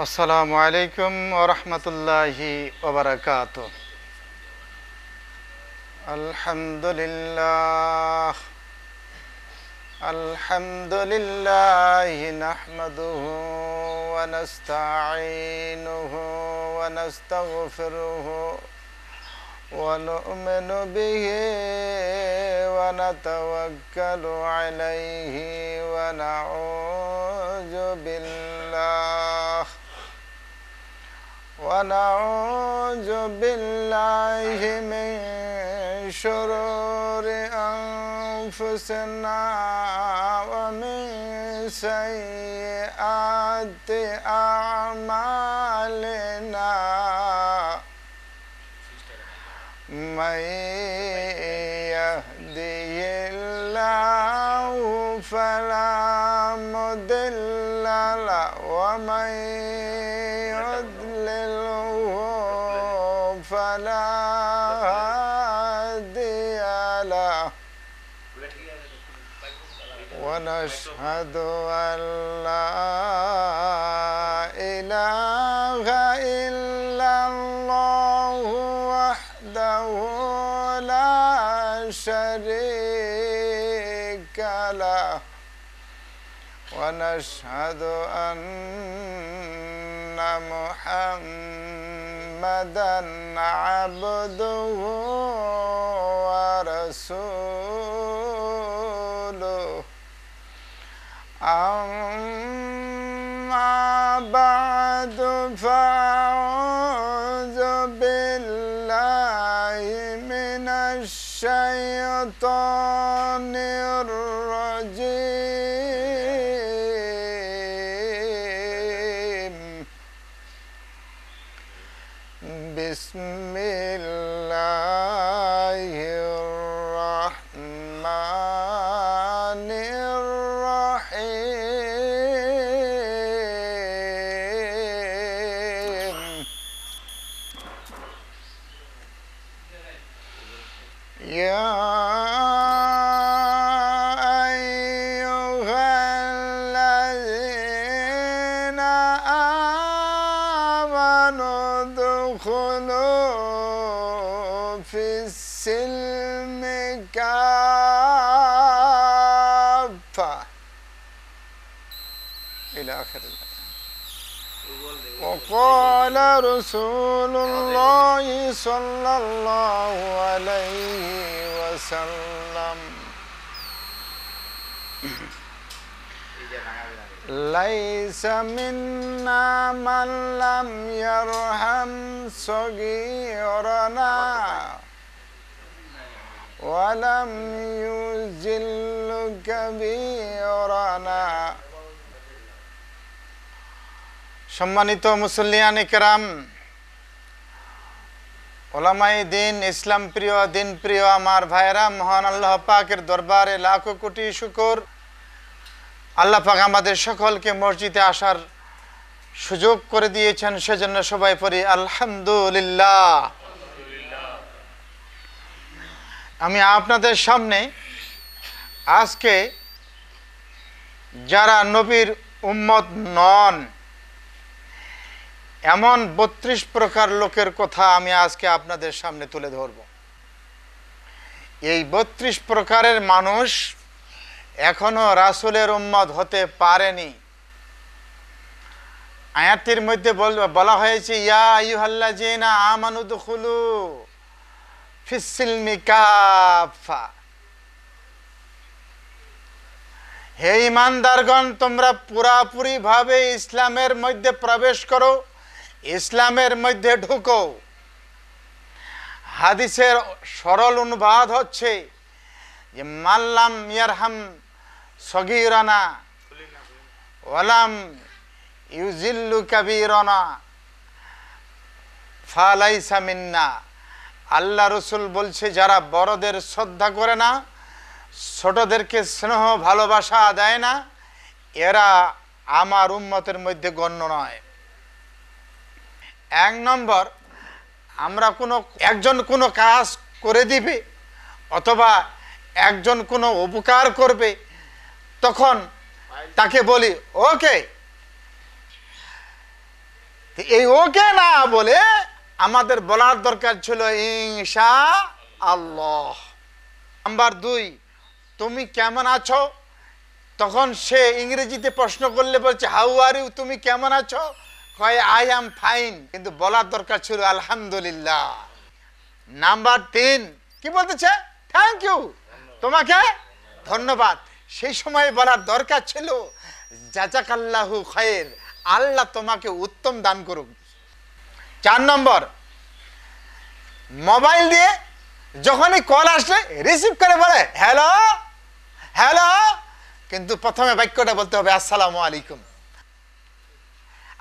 আসসালামু আলাইকুম ওয়া রাহমাতুল্লাহি ওয়া বারাকাতুহু। আলহামদুলিল্লাহ নাহমাদুহু ওয়া নাস্তাঈনুহু ওয়া নাস্তাগফিরুহু ওয়া নু'মিনু বিহি ওয়া নাতাওয়াক্কালু আলাইহি ওয়া নাউযু بالله من شرور أنفسنا ومن سيئات أعمالنا من يهده الله فلا مضل له ومن فلا هادي له ونشهد أن لا إله إلا الله وحده لا شريك له ونشهد أن محمدًا عبده ورسوله أما بعد فأعوذ بالله من الشيطان الرجيم بسم الله الرحمن الرحيم يا أيها الذين آمنوا ادخلوا في السلم كافة إلى آخر الآية. وقال رسول الله صلى الله عليه وسلم ليس منا من لم يرحم صغيرنا ولم يجل كبيرنا। সম্মানিত মুসল্লিয়ানে কেরাম, ওলামায়ে দ্বীন, ইসলাম প্রিয়, দিন প্রিয় আমার ভাইরা, মহান আল্লাহ পাকের দরবারে লাখো কোটি শুকর। আল্লাহ পাক আমাদের সকলকে মসজিদে আসার সুযোগ করে দিয়েছেন, সেজন্য সবাই পড়ি আলহামদুলিল্লাহ। আমি আপনাদের সামনে আজকে যারা নবীর উম্মত নন এমন ৩২ প্রকার লোকের কথা আমি আজকে আপনাদের সামনে তুলে ধরব। এই ৩২ প্রকারের মানুষ এখনো রাসূলের উম্মত হতে পারেনি। আয়াতটির মধ্যে বলা হয়েছে ইয়া আইয়ুহাল্লাযীনা আমানু দুখুলু ফিস সিলমি কাফা, হে ঈমানদারগণ তোমরা পুরাপুরি ভাবে ইসলামের মধ্যে প্রবেশ করো, ইসলামের মধ্যে ঢুকো। হাদিসের সরল অনুবাদ হচ্ছে যে মাল্লাম ইয়ারহাম সগীরানা ওয়ালাম ইউজিল্লু কাবীরানা ফালাইসা মিন্না। আল্লাহ রসুল বলছে যারা বড়দের শ্রদ্ধা করে না, ছোটদেরকে স্নেহ ভালোবাসা দেয় না, এরা আমার উম্মতের মধ্যে গণ্য নয়। এক নম্বর, আমরা একজন কোনো কাজ করে দিবে অথবা একজন কোনো উপকার করবে, তখন তাকে বলি ওকে, এই ওকে না বলে আমাদের বলার দরকার ছিল ইনশাআল্লাহ। নাম্বার 2, তুমি কেমন আছো? তখন সে ইংরেজিতে প্রশ্ন করলে বলছে হাউ আর ইউ, তুমি কেমন আছো? কয় আই অ্যাম ফাইন, কিন্তু বলার দরকার ছিল আলহামদুলিল্লাহ। নাম্বার 3 কি বলতেছে? থ্যাংক ইউ, তোমাকে ধন্যবাদ। সেই সময় বলার দরকার ছিল জাযাকাল্লাহু খায়র, আল্লাহ তোমাকে উত্তম দান করুক। 4 নম্বর, মোবাইল দিয়ে যখনই কল আসলে রিসিভ করে বলে হ্যালো হ্যালো, কিন্তু প্রথমে বাক্যটা বলতে হবে আসসালামু আলাইকুম।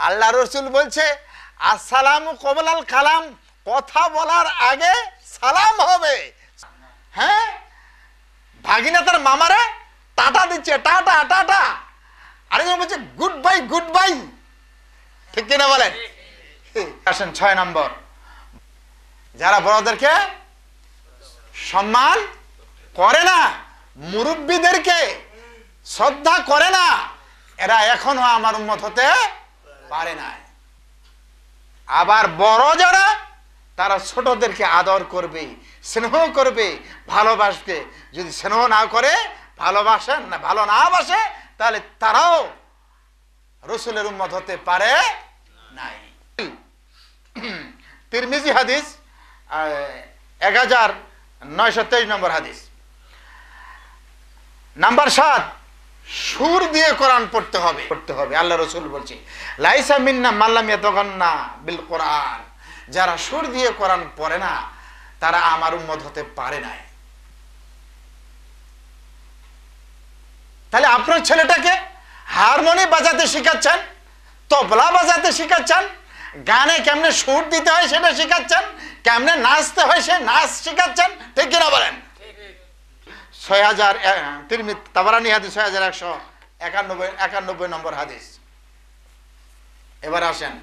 আল্লাহ রসুল বলছে আসসালামু কবলাল কালাম, কথা বলার আগে সালাম হবে। হ্যাঁ, ভাগিনা তার মামারে টাটা দিচ্ছে, টাটা টাটা, আরেকজন বলছে গুড বাই গুড বাই, ঠিক কিনা বলেন? আসেন 6 নম্বর, যারা বড়দেরকে সম্মান করে না, মুরব্বীদেরকে শ্রদ্ধা করে না, এরা এখনো আমার উম্মত হতে পারে না। আবার বড় যারা, তারা ছোটদেরকে আদর করবে, স্নেহ করবে, ভালোবাসবে। যদি স্নেহ না করে, ভালোবাসেন না, ভালো না বাসে, তাহলে তারাও রসুলের উম্মত হতে পারে নাই। তিরমিজি হাদিস 1923 নম্বর হাদিস। নাম্বার 7, সুর দিয়ে কোরআন পড়তে হবে। আল্লাহ রসুল বলছে লাইসা মিন্না মাল্লাম ইয়াতাগান্না বিল কোরআন, যারা সুর দিয়ে কোরআন পড়ে না তারা আমার উম্মত হতে পারে না। তাহলে আপনার ছেলেটাকে হারমোনি বাজাতে শিখাচ্ছেন, তবলা বাজাতে শিখাচ্ছেন, গানে কেমনে সুর দিতে হয় সেটা শিখাচ্ছেন, কেমনে নাচতে হয় সে নাচ শিখাচ্ছেন, ঠিক কিনা বলেন? 6000 তিরমিজি তাবারানী হাদিস 6191 নম্বর হাদিস। এবার আসেন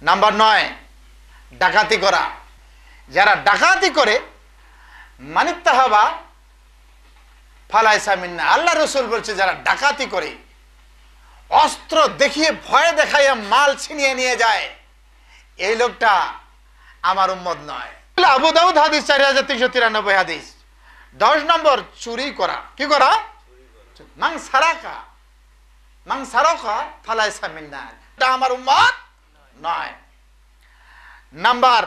নাম্বার 9, ডাকাতি করা। যারা ডাকাতি করে মানিত্তাহাবা ফালাইসা মিন্না, আল্লাহ রসুল বলছে যারা ডাকাতি করে, অস্ত্র দেখিয়ে ভয় দেখাইয়া মাল ছিনিয়ে নিয়ে যায়, এই লোকটা আমার উম্মত নয়। আবু দাউদ হাদিস 4393 হাদিস। 10 নম্বর, চুরি করা। কি করা? মাং সারাকা ফালাইসা মিন্না, এটা আমার উম্মত নয়। নাম্বার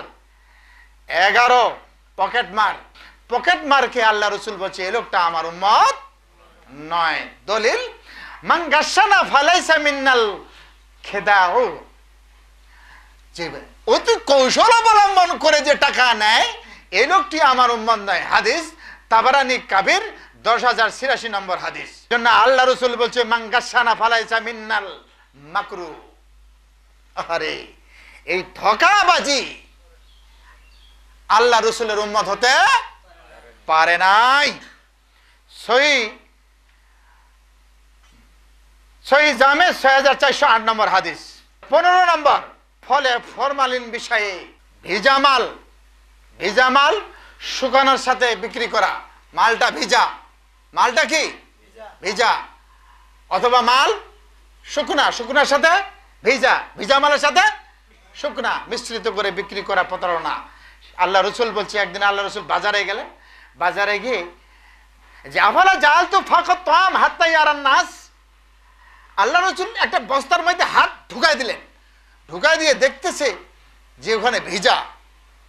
11, পকেট মার। পকেট মারকে আল্লাহ রসুল বলছে এই লোকটা আমার উম্মত নয়। দলিল মান গাশানা ফালাইসা মিন্নাল খেদাউ, যে অতি কৌশল অবলম্বন করে যে টাকা নেয় এই লোকটি আমার উম্মত নয়। হাদিস তাবারানী কাবির 10086 নম্বর হাদিস। জন্য আল্লাহ রসুল বলছে মান গাশানা ফালাইসা মিন্নাল মাকরু। আরে এই ধোঁকাবাজি আল্লাহ রসুলের উম্মত হতে পারে নাই। সহিহ জামে 6408 নম্বর হাদিস। 15 নম্বর, ফলে ফরমালিন বিষয়ে ভিজামাল শুকানোর সাথে বিক্রি করা। মালটা ভিজা, মালটা কি ভিজা, অথবা মাল শুকনার সাথে ভিজা মালের সাথে শুকনা মিশ্রিত করে বিক্রি করা প্রতারণা। আল্লাহ রসুল বলছে একদিন আল্লাহ রসুল বাজারে গেলেন, বাজারে গিয়ে যে আফালা জাল তো ফাঁকত তাম হাত্তাই আরান নাস, আল্লাহ রসুল একটা বস্তার মধ্যে হাত ঢুকাই দিলেন, ঢুকাই দিয়ে দেখতেছে যে ওখানে ভিজা।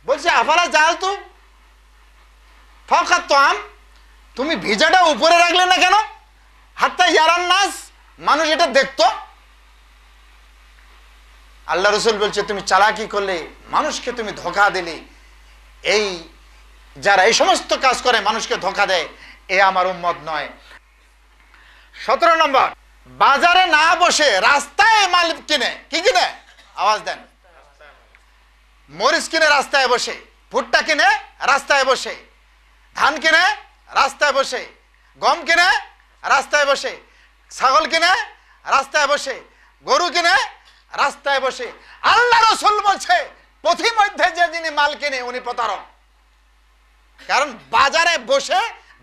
বলছে আফালা জাল তো ফাঁকত তাম, তুমি ভিজাটা উপরে রাখলে না কেন? হাত্তাই আরান নাস, মানুষ এটা দেখতো। আল্লাহ রসুল বলছে তুমি চালাকি করলে, মানুষকে তুমি ধোঁকা দিলে। এই যারা এই সমস্ত কাজ করে মানুষকে ধোঁকা দেয়, এ আমার উম্মত নয়। 17 নম্বর, বাজারে না বসে রাস্তায় মাল কিনে। কি কিনে? আওয়াজ দেন। মরিচ কিনে রাস্তায় বসে, ভুট্টা কিনে রাস্তায় বসে, ধান কিনে রাস্তায় বসে, গম কিনে রাস্তায় বসে, ছাগল কিনে রাস্তায় বসে, গরু কিনে রাস্তায় বসে। আল্লাহ রসুল বলছে পথিমধ্যে যে যিনি মাল কিনে উনি প্রতারক। কারণ বাজারে বসে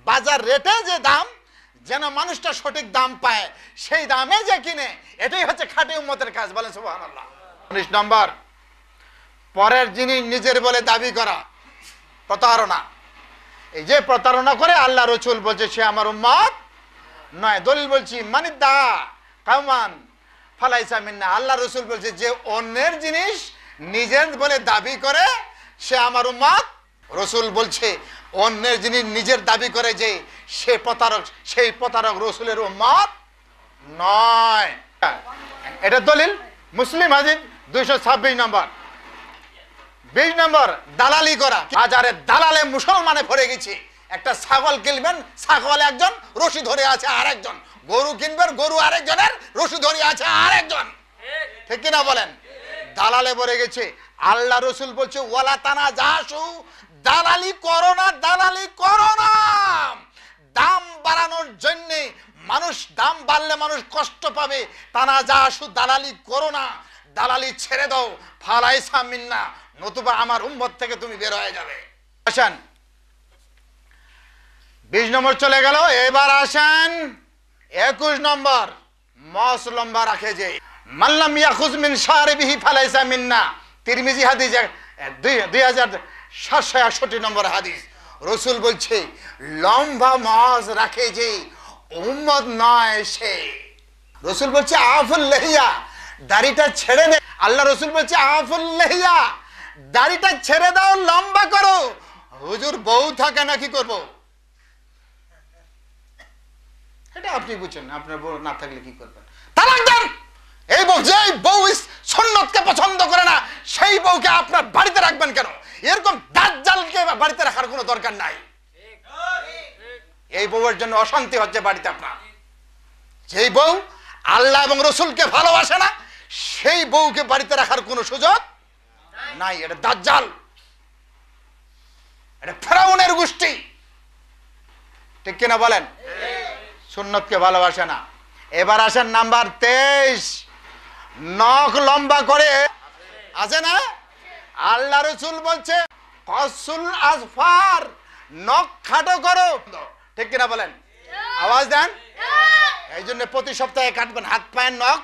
বাজার রেটে যে দাম, যেন মানুষটা সঠিক দাম পায়, সেই দামে যে কিনে, এটাই হচ্ছে খাঁটি উম্মতের কাজ। বলেন সুবহানাল্লাহ। 19 নম্বর, পরের জিনিস নিজের বলে দাবি করা, প্রতারণা। এই যে প্রতারণা করে আল্লাহ রসুল বলছে সে আমার উম্মত নয়। দলিল বলছি মানিদ্দা কামান ফালাইসা মিন্না। আল্লাহ রসুল বলছে যে অন্যের জিনিস নিজের বলে দাবি করে সে আমার উম্মত। রসুল বলছে অন্যের জিনিস নিজের দাবি করে যে সে প্রতারক, সেই প্রতারক রসুলের উম্মত নয়। এটা দলিল মুসলিম হাদিস 226 নম্বর। 20 নম্বর, দালালি করা। বাজারে দালালে মুসলমানে ভরে গেছে। একটা ছাগল কিনবেন, ছাগল একজন, রশি ধরে আছে আরেকজন। গরু কিনবেন, গরু আরেকজনের, রশি ধরে আছে আরেকজন। ঠিক কিনা বলেন? দালালে ভরে গেছে। আল্লাহ রসুল বলছে ওয়ালা তানা জাসু, দালালি করো না, দালালি করো না। দাম বাড়ানোর জন্য মানুষ, দাম বাড়লে মানুষ কষ্ট পাবে। তানা জাসু, দালালি করো না, দালালি ছেড়ে দাও। ফালাইসা মিন্না, নতুবা আমার উম্মত থেকে তুমি বের হয়ে যাবে। আসেন 20 নম্বর চলে গেল। এবার আসেন 21 নম্বর, মস লম্বা রাখে যে মাল্লাম ইয়াখুজ মিন শারিবিহি ফালাইসা মিন্না। তিরমিজি হাদিস 2761 নম্বর হাদিস। রসুল বলছে লম্বা মস রাখে যে উম্মত নয় সে। রসুল বলছে আফুল লাহিয়া, দাড়িটা ছেড়ে দে। আল্লাহ রসুল বলছে আফুল লাহিয়া, দাড়িটা ছেড়ে দাও, লম্বা করো। হুজুর বউ থাকে না, কি করবো? এটা আপনি বুঝছেন, আপনার বউ না থাকলে কি করবেন? তালাক দেন। এই বউ, যে বউ সুন্নতকে পছন্দ করে না, সেই বউকে আপনার বাড়িতে রাখবেন কেন? এরকম দাজ্জালকে বাড়িতে রাখার কোনো দরকার নাই। এই বউয়ের জন্য অশান্তি হচ্ছে বাড়িতে আপনার। যেই বউ আল্লাহ এবং রসুলকে ভালোবাসে না, সেই বউকে বাড়িতে রাখার কোনো সুযোগ নাই। এটা দাজ্জাল, এটা ফেরাউনের গোষ্ঠী। ঠিক কিনা বলেন? সুন্নতকে ভালোবাসে না। এবার আসেন নাম্বার 23, নখ লম্বা করে আছে না? আল্লাহ রসুল বলছে কসুল আজফার, নখ খাটো করো। ঠিক কিনা বলেন? আওয়াজ দেন। এই জন্য প্রতি সপ্তাহে কাটবেন হাত পায়ের নখ,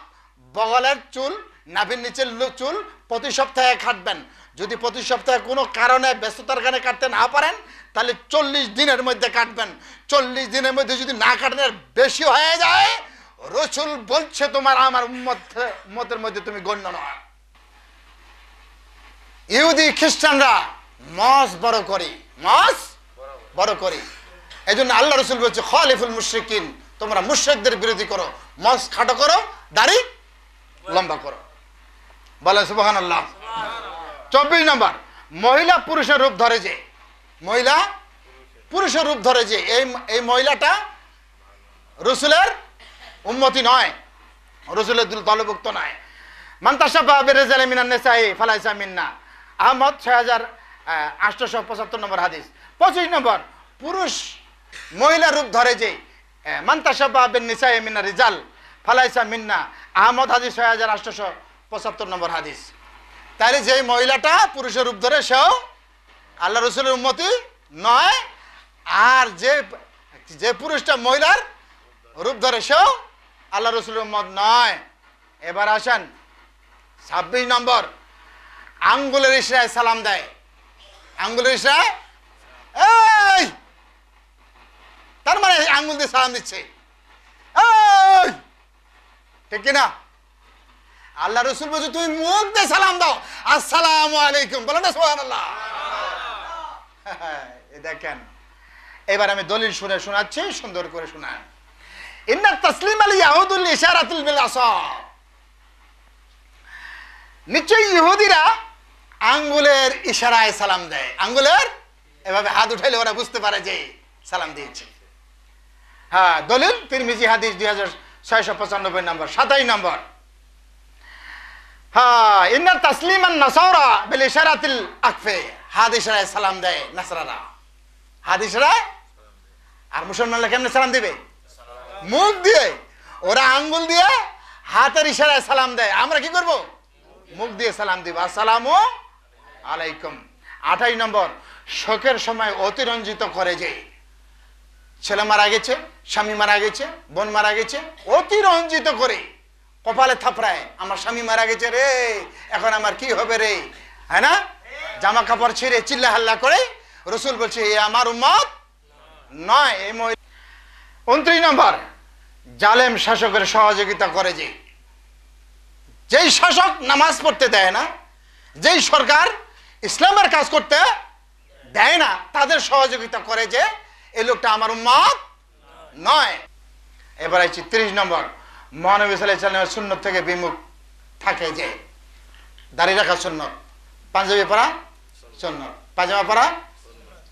বগলের চুল, নাভির নিচের চুল প্রতি সপ্তাহে কাটবেন। যদি প্রতি সপ্তাহে কোনো কারণে ব্যস্ততার কারণে কাটতে না পারেন, তাহলে 40 দিনের মধ্যে কাটবেন। 40 দিনের মধ্যে যদি না কাটেন, বেশি হয়ে যায়, রসুল বলছে তোমার আমার উম্মতের মধ্যে তুমি গণ্য নয়। ইহুদি খ্রিস্টানরা মস বড় করে, মস বড় করে। এই জন্য আল্লাহ রসুল বলছে খালিফুল মুশরিকিন, তোমরা মুশরিকদের বিরোধী করো, মস খাটো করো, দাড়ি লম্বা করো। বলে সুবহানাল্লাহ। 24 নম্বর, মহিলা পুরুষের রূপ ধরে যে, মহিলা পুরুষের রূপ ধরে যে, এই মহিলাটা রসুলের উম্মতি নয়, রসুলের দলভুক্ত নয়। মান তাশাব্বাহা বিরিজালিন মিনান নিসাই ফালাইসা মিন্না। আহমদ 6875 নম্বর হাদিস। 25 নম্বর, পুরুষ মহিলা রূপ ধরে যে, মান তাশাব্বাহা বিন নিসাই মিনার রিজাল ফালাইসা মিন্না। আহমদ হাদিস 6875 নম্বর হাদিস। তাহলে যে মহিলাটা পুরুষের রূপ ধরে সেও আল্লাহ রসুলের উম্মতি নয়, আর যে পুরুষটা মহিলার রূপ ধরে সেও আল্লাহ রসুলের উম্মত নয়। এবার আসেন 26 নম্বর, আঙ্গুলের ইশারায় সালাম দেয়। আঙ্গুলের ইশারায়, এই, তার মানে আঙ্গুল দিয়ে সালাম দিচ্ছে। এই, ঠিক কিনা? আল্লাহ রসুল বলছে তুমি মুখ দিয়ে সালাম দাও, আসসালামু আলাইকুম, বলো না সুবহানাল্লাহ। দেখেন, এবার আমি দলিল শুনে শোনাচ্ছি, সুন্দর করে শোনান। ইন্না তাসলিম আল ইয়াহুদুল ইশারাতুল বিল আসা। নিশ্চয়ই ইহুদিরা আঙ্গুলের ইশারায় সালাম দেয়। আঙ্গুলের এভাবে হাত উঠাইলে ওরা বুঝতে পারে যে সালাম দিয়েছে। হ্যাঁ, দলিল তিরমিজি হাদিস 2695 নম্বর। 27 নম্বর, হ্যাঁ, ইন্না তাসলিমান নাসারা বিল ইশারাতিল আকফে। হাত ইশারায় সালাম দেয় নাসারারা, হাত ইশারায়। আর মুসলমানরা কেমনে সালাম দিবে? মুখ দিয়ে। ওরা আঙ্গুল দিয়ে হাতের ইশারায় সালাম দেয়, আমরা কি করব? মুখ দিয়ে সালাম দিব, আসসালামু আলাইকুম। 28 নম্বর, শোকের সময় অতিরঞ্জিত করে যে, ছেলে মারা গেছে, স্বামী মারা গেছে, বোন মারা গেছে, অতিরঞ্জিত করে কপালে থাপড়ায়, আমার স্বামী মারা গেছে রে, এখন আমার কি হবে রে, হ্যাঁ না? জামা কাপড় ছিঁড়ে চিল্লা হাল্লা করে রসুল বলছে এ আমার উম্মত নয়। এই 29 নম্বর, জালেম শাসকের সহযোগিতা করে যেই শাসক নামাজ পড়তে দেয় না, যেই সরকার ইসলামের কাজ করতে দেয় না, তাদের সহযোগিতা করে যে এই লোকটা আমার উম্মত নয়। এবার আছি 30 নম্বর, মহানবী সাল্লাল্লাহু আলাইহি ওয়াসাল্লামের সুন্নত থেকে বিমুখ থাকে যে দাড়ি রাখা সুন্নত, পাঞ্জাবি পরা সুন্নত, পাজামা পরা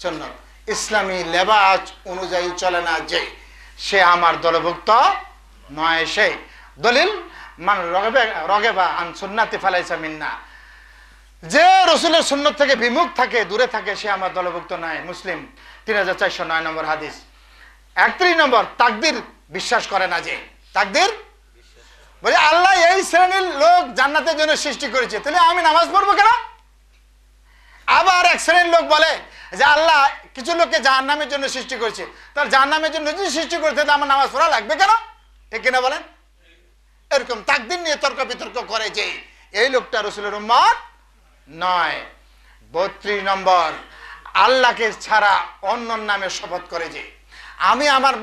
সুন্নত, ইসলামী লেবাস অনুযায়ী চলে না যে সে আমার দলভুক্ত নয়। সে দলিল মান রগেবা আন সুন্নাতি ফালাইসা মিন্না, যে রসুলের সুন্নত থেকে বিমুখ থাকে, দূরে থাকে, সে আমার দলভুক্ত নয়। মুসলিম 3409 নম্বর হাদিস। 31 নম্বর, তাকদীর বিশ্বাস করে না যে, তাকদীর বলে আল্লাহ এই শ্রেণীর লোক জান্নাতের জন্য সৃষ্টি করেছে, তাহলে আমি নামাজ পড়বো কেন? আবার এক শ্রেণীর লোক বলে যে আল্লাহ কিছু লোককে জাহান্নামের জন্য সৃষ্টি করেছে, তার জাহান্নামের জন্য যদি সৃষ্টি করেছে তাহলে আমার নামাজ পড়া লাগবে কেন? ঠিক কিনা বলেন? এরকম তাকদীর নিয়ে তর্ক বিতর্ক করে যে এই লোকটা রসুলের উম্মত নয়। 32 নম্বর, আল্লাহকে ছাড়া অন্য নামে শপথ করে যে, আমি আমার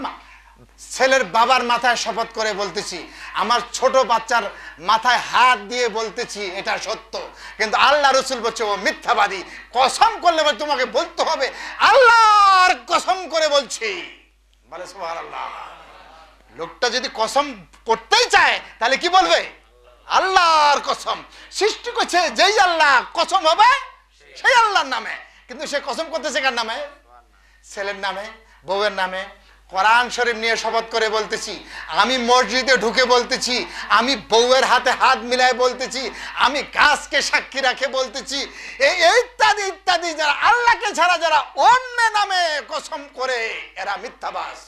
ছেলের বাবার মাথায় শপথ করে বলতেছি, আমার ছোট বাচ্চার মাথায় হাত দিয়ে বলতেছি এটা সত্য, কিন্তু আল্লাহ রসুল বলছে ও মিথ্যাবাদী। কসম করলে তোমাকে বলতে হবে আল্লাহর কসম করে বলছি, বলে সুবহানাল্লাহ। লোকটা যদি কসম করতেই চায় তাহলে কি বলবে? আল্লাহর কসম। সৃষ্টি করছে যেই আল্লাহ, কসম হবে সেই আল্লাহর নামে, কিন্তু সে কসম করতেছে কার নামে? ছেলের নামে, বউয়ের নামে। কোরআন শরীফ নিয়ে শপথ করে বলতেছি, আমি মসজিদে ঢুকে বলতেছি, আমি বউয়ের হাতে হাত মিলায় বলতেছি, আমি গাছকে সাক্ষী রাখে বলতেছি, এই ইত্যাদি ইত্যাদি। যারা আল্লাহকে ছাড়া যারা অন্য নামে কসম করে এরা মিথ্যাবাস।